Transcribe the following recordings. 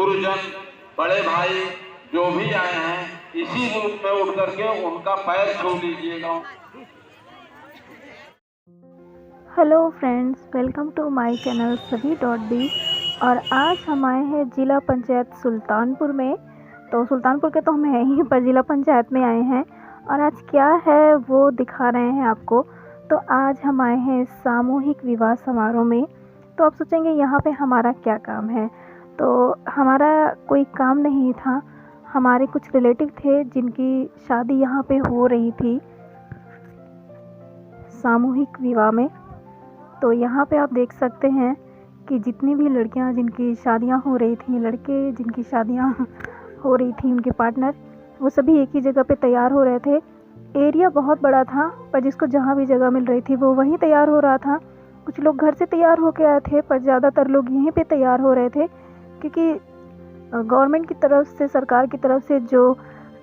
गुरुजन, बड़े भाई जो भी आए हैं, इसी रूप में उठ करके उनका पैर छू लीजिएगा। Hello friends, welcome to my channel सभी.डी। और आज हम आए हैं जिला पंचायत सुल्तानपुर में। तो सुल्तानपुर के तो हम हैं ही, पर जिला पंचायत में आए हैं और आज क्या है वो दिखा रहे हैं आपको। तो आज हम आए हैं सामूहिक विवाह समारोह में। तो आप सोचेंगे यहाँ पे हमारा क्या काम है। तो हमारा कोई काम नहीं था, हमारे कुछ रिलेटिव थे जिनकी शादी यहाँ पे हो रही थी सामूहिक विवाह में। तो यहाँ पे आप देख सकते हैं कि जितनी भी लड़कियाँ जिनकी शादियाँ हो रही थी, लड़के जिनकी शादियाँ हो रही थी, उनके पार्टनर, वो सभी एक ही जगह पे तैयार हो रहे थे। एरिया बहुत बड़ा था, पर जिसको जहाँ भी जगह मिल रही थी वो वहीं तैयार हो रहा था। कुछ लोग घर से तैयार होके आए थे, पर ज़्यादातर लोग यहीं पे तैयार हो रहे थे, क्योंकि गवर्नमेंट की तरफ से, सरकार की तरफ से जो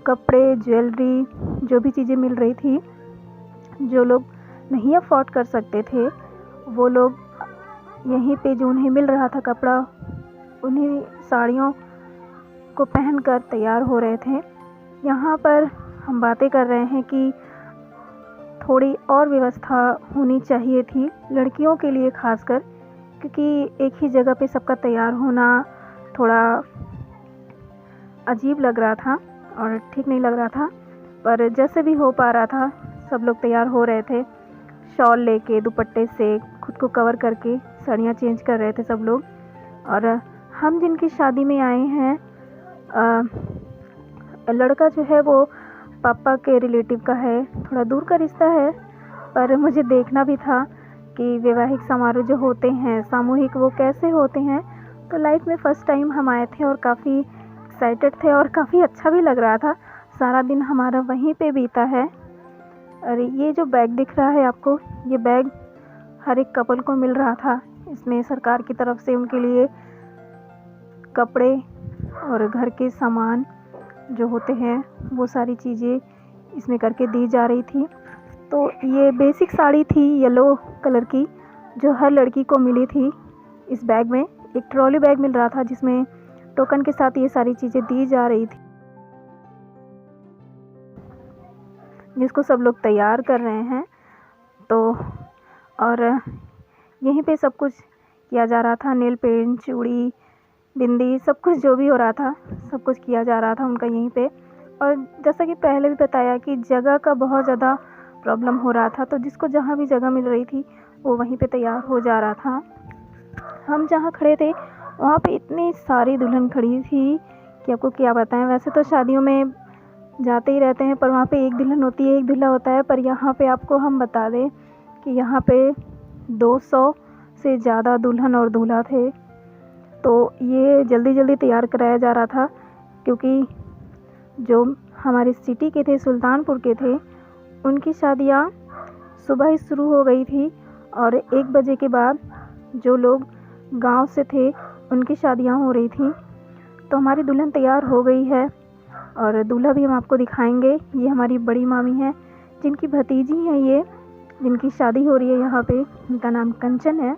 कपड़े, ज्वेलरी, जो भी चीज़ें मिल रही थी, जो लोग नहीं अफोर्ड कर सकते थे वो लोग यहीं पे जो उन्हें मिल रहा था कपड़ा, उन्हीं साड़ियों को पहनकर तैयार हो रहे थे। यहाँ पर हम बातें कर रहे हैं कि थोड़ी और व्यवस्था होनी चाहिए थी लड़कियों के लिए खासकर, क्योंकि एक ही जगह पे सबका तैयार होना थोड़ा अजीब लग रहा था और ठीक नहीं लग रहा था। पर जैसे भी हो पा रहा था, सब लोग तैयार हो रहे थे, शॉल लेके, दुपट्टे से खुद को कवर करके साड़ियाँ चेंज कर रहे थे सब लोग। और हम जिनकी शादी में आए हैं, लड़का जो है वो पापा के रिलेटिव का है, थोड़ा दूर का रिश्ता है, पर मुझे देखना भी था कि वैवाहिक समारोह जो होते हैं सामूहिक, वो कैसे होते हैं। तो लाइफ में फ़र्स्ट टाइम हम आए थे और काफ़ी एक्साइटेड थे और काफ़ी अच्छा भी लग रहा था। सारा दिन हमारा वहीं पे बीता है। और ये जो बैग दिख रहा है आपको, ये बैग हर एक कपल को मिल रहा था। इसमें सरकार की तरफ से उनके लिए कपड़े और घर के सामान जो होते हैं वो सारी चीज़ें इसमें करके दी जा रही थी। तो ये बेसिक साड़ी थी येलो कलर की, जो हर लड़की को मिली थी। इस बैग में एक ट्रॉली बैग मिल रहा था जिसमें टोकन के साथ ये सारी चीज़ें दी जा रही थी, जिसको सब लोग तैयार कर रहे हैं। तो और यहीं पे सब कुछ किया जा रहा था, नेल पेंट, चूड़ी, बिंदी, सब कुछ जो भी हो रहा था, सब कुछ किया जा रहा था उनका यहीं पे। और जैसा कि पहले भी बताया कि जगह का बहुत ज़्यादा प्रॉब्लम हो रहा था, तो जिसको जहाँ भी जगह मिल रही थी वो वहीं पे तैयार हो जा रहा था। हम जहाँ खड़े थे वहाँ पे इतनी सारी दुल्हन खड़ी थी कि आपको क्या बताएं। वैसे तो शादियों में जाते ही रहते हैं, पर वहाँ पे एक दुल्हन होती है, एक दूल्हा होता है, पर यहाँ पे आपको हम बता दें कि यहाँ पे 200 से ज़्यादा दुल्हन और दूल्हा थे। तो ये जल्दी जल्दी तैयार कराया जा रहा था, क्योंकि जो हमारी सिटी के थे, सुल्तानपुर के थे, उनकी शादियाँ सुबह ही शुरू हो गई थी और 1 बजे के बाद जो लोग गांव से थे उनकी शादियाँ हो रही थी। तो हमारी दुल्हन तैयार हो गई है और दूल्हा भी हम आपको दिखाएंगे। ये हमारी बड़ी मामी है, जिनकी भतीजी है ये, जिनकी शादी हो रही है यहाँ पे। उनका नाम कंचन है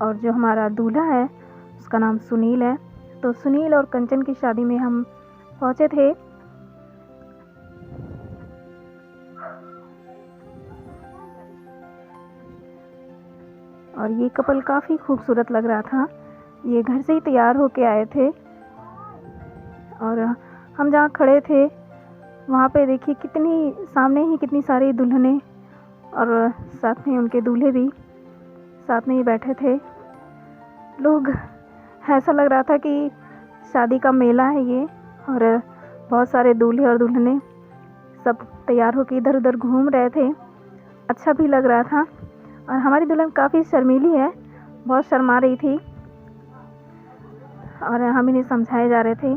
और जो हमारा दूल्हा है उसका नाम सुनील है। तो सुनील और कंचन की शादी में हम पहुँचे थे। और ये कपल काफ़ी खूबसूरत लग रहा था। ये घर से ही तैयार होके आए थे और हम जहाँ खड़े थे वहाँ पे देखिए कितनी, सामने ही कितनी सारी दुल्हनें और साथ में उनके दूल्हे भी साथ में ही बैठे थे। लोग, ऐसा लग रहा था कि शादी का मेला है ये, और बहुत सारे दूल्हे और दुल्हनें सब तैयार होकर इधर उधर घूम रहे थे। अच्छा भी लग रहा था। और हमारी दुल्हन काफ़ी शर्मीली है, बहुत शर्मा रही थी और हम इन्हें समझाए जा रहे थे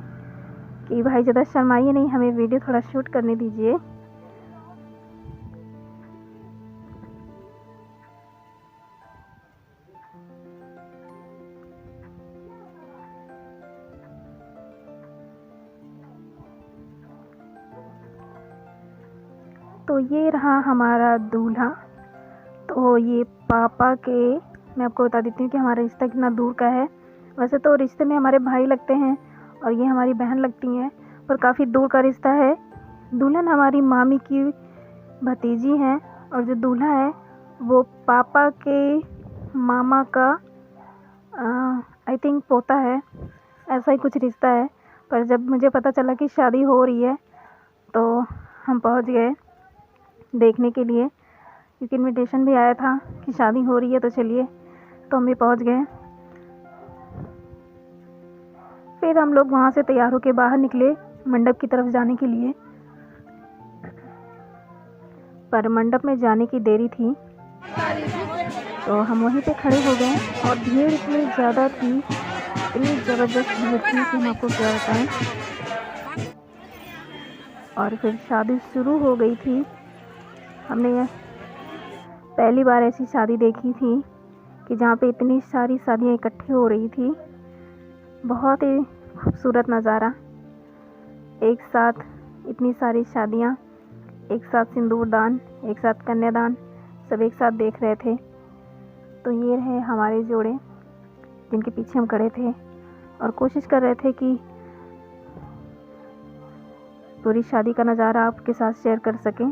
कि भाई ज़्यादा शर्माइए नहीं, हमें वीडियो थोड़ा शूट करने दीजिए। तो ये रहा हमारा दूल्हा। तो ये पापा के, मैं आपको बता देती हूँ कि हमारा रिश्ता कितना दूर का है। वैसे तो रिश्ते में हमारे भाई लगते हैं और ये हमारी बहन लगती हैं, पर काफ़ी दूर का रिश्ता है। दुल्हन हमारी मामी की भतीजी हैं और जो दूल्हा है वो पापा के मामा का आई थिंक पोता है, ऐसा ही कुछ रिश्ता है। पर जब मुझे पता चला कि शादी हो रही है तो हम पहुंच गए देखने के लिए, क्योंकि इनविटेशन भी आया था कि शादी हो रही है, तो चलिए, तो हम भी पहुंच गए। फिर हम लोग वहाँ से तैयार होकर बाहर निकले मंडप की तरफ जाने के लिए, पर मंडप में जाने की देरी थी तो हम वहीं पे खड़े हो गए और भीड़ इतनी ज़्यादा थी, इतनी ज़बरदस्त भीड़ थी कि हम आपको क्या बताएं। और फिर शादी शुरू हो गई थी। हमने पहली बार ऐसी शादी देखी थी कि जहाँ पे इतनी सारी शादियाँ इकट्ठी हो रही थी। बहुत ही खूबसूरत नज़ारा, एक साथ इतनी सारी शादियाँ, एक साथ सिंदूरदान, एक साथ कन्यादान, सब एक साथ देख रहे थे। तो ये रहे हमारे जोड़े जिनके पीछे हम खड़े थे और कोशिश कर रहे थे कि पूरी शादी का नज़ारा आपके साथ शेयर कर सकें।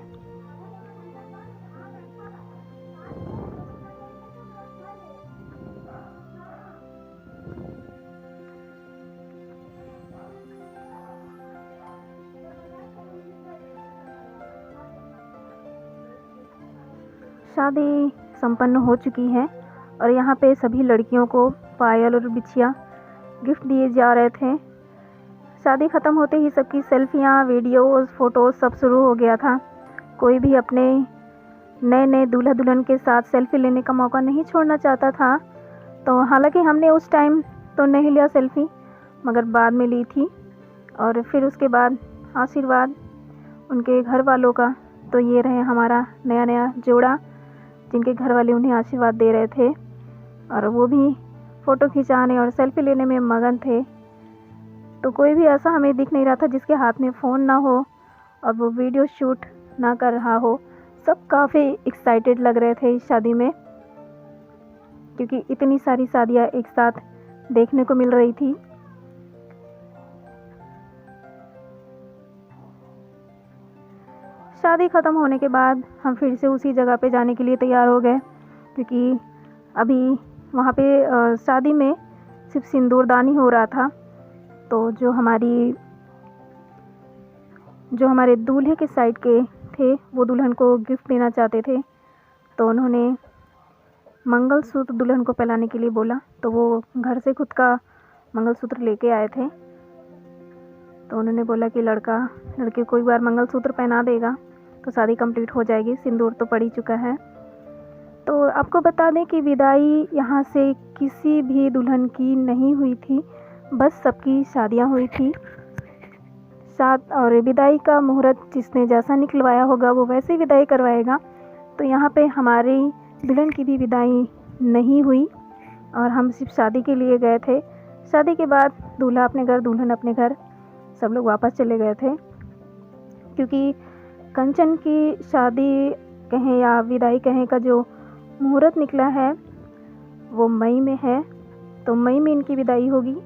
शादी संपन्न हो चुकी है और यहाँ पे सभी लड़कियों को पायल और बिछिया गिफ्ट दिए जा रहे थे। शादी ख़त्म होते ही सबकी सेल्फियाँ, वीडियोस, फ़ोटोज़ सब शुरू हो गया था। कोई भी अपने नए नए दूल्हा दुल्हन के साथ सेल्फ़ी लेने का मौका नहीं छोड़ना चाहता था। तो हालांकि हमने उस टाइम तो नहीं लिया सेल्फ़ी, मगर बाद में ली थी। और फिर उसके बाद आशीर्वाद उनके घर वालों का। तो ये रहे हमारा नया नया जोड़ा जिनके घर वाले उन्हें आशीर्वाद दे रहे थे और वो भी फ़ोटो खिंचाने और सेल्फ़ी लेने में मगन थे। तो कोई भी ऐसा हमें दिख नहीं रहा था जिसके हाथ में फ़ोन ना हो और वो वीडियो शूट ना कर रहा हो। सब काफ़ी एक्साइटेड लग रहे थे इस शादी में, क्योंकि इतनी सारी शादियाँ एक साथ देखने को मिल रही थी। शादी ख़त्म होने के बाद हम फिर से उसी जगह पे जाने के लिए तैयार हो गए, क्योंकि अभी वहाँ पे शादी में सिर्फ सिंदूरदान ही हो रहा था। तो जो हमारे दूल्हे के साइड के थे वो दुल्हन को गिफ्ट देना चाहते थे, तो उन्होंने मंगलसूत्र दुल्हन को पहनाने के लिए बोला। तो वो घर से खुद का मंगलसूत्र लेके आए थे। तो उन्होंने बोला कि लड़के को एक बार मंगलसूत्र पहना देगा तो शादी कंप्लीट हो जाएगी, सिंदूर तो पड़ ही चुका है। तो आपको बता दें कि विदाई यहाँ से किसी भी दुल्हन की नहीं हुई थी, बस सबकी शादियाँ हुई थी। और विदाई का मुहूर्त जिसने जैसा निकलवाया होगा वो वैसे ही विदाई करवाएगा। तो यहाँ पे हमारी दुल्हन की भी विदाई नहीं हुई और हम सिर्फ शादी के लिए गए थे। शादी के बाद दूल्हा अपने घर, दुल्हन अपने घर, सब लोग वापस चले गए थे, क्योंकि कंचन की शादी कहें या विदाई कहें का जो मुहूर्त निकला है वो मई में है। तो मई में इनकी विदाई होगी।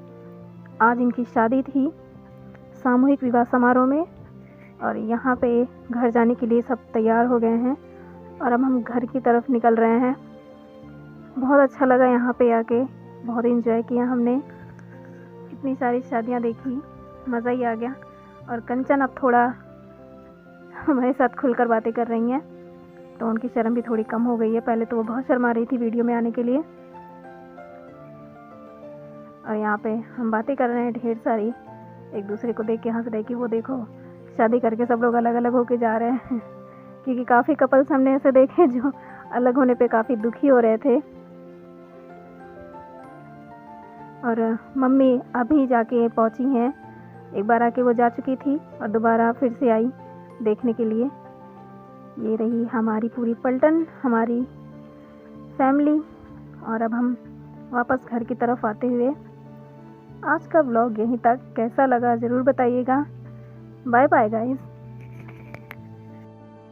आज इनकी शादी थी सामूहिक विवाह समारोह में और यहाँ पे घर जाने के लिए सब तैयार हो गए हैं और अब हम घर की तरफ निकल रहे हैं। बहुत अच्छा लगा यहाँ पे आके, बहुत एंजॉय किया हमने, इतनी सारी शादियाँ देखी, मज़ा ही आ गया। और कंचन अब थोड़ा हमारे साथ खुलकर बातें कर रही हैं, तो उनकी शर्म भी थोड़ी कम हो गई है। पहले तो वो बहुत शर्मा रही थी वीडियो में आने के लिए। और यहाँ पे हम बातें कर रहे हैं ढेर सारी, एक दूसरे को देख के हंस रहे कि वो देखो शादी करके सब लोग अलग अलग होके जा रहे हैं, क्योंकि काफ़ी कपल्स हमने ऐसे देखे जो अलग होने पे काफ़ी दुखी हो रहे थे। और मम्मी अभी जाके पहुँची हैं, एक बार आके वो जा चुकी थी और दोबारा फिर से आई देखने के लिए। ये रही हमारी पूरी पलटन, हमारी फैमिली। और अब हम वापस घर की तरफ आते हुए, आज का व्लॉग यहीं तक। कैसा लगा ज़रूर बताइएगा। Bye bye guys.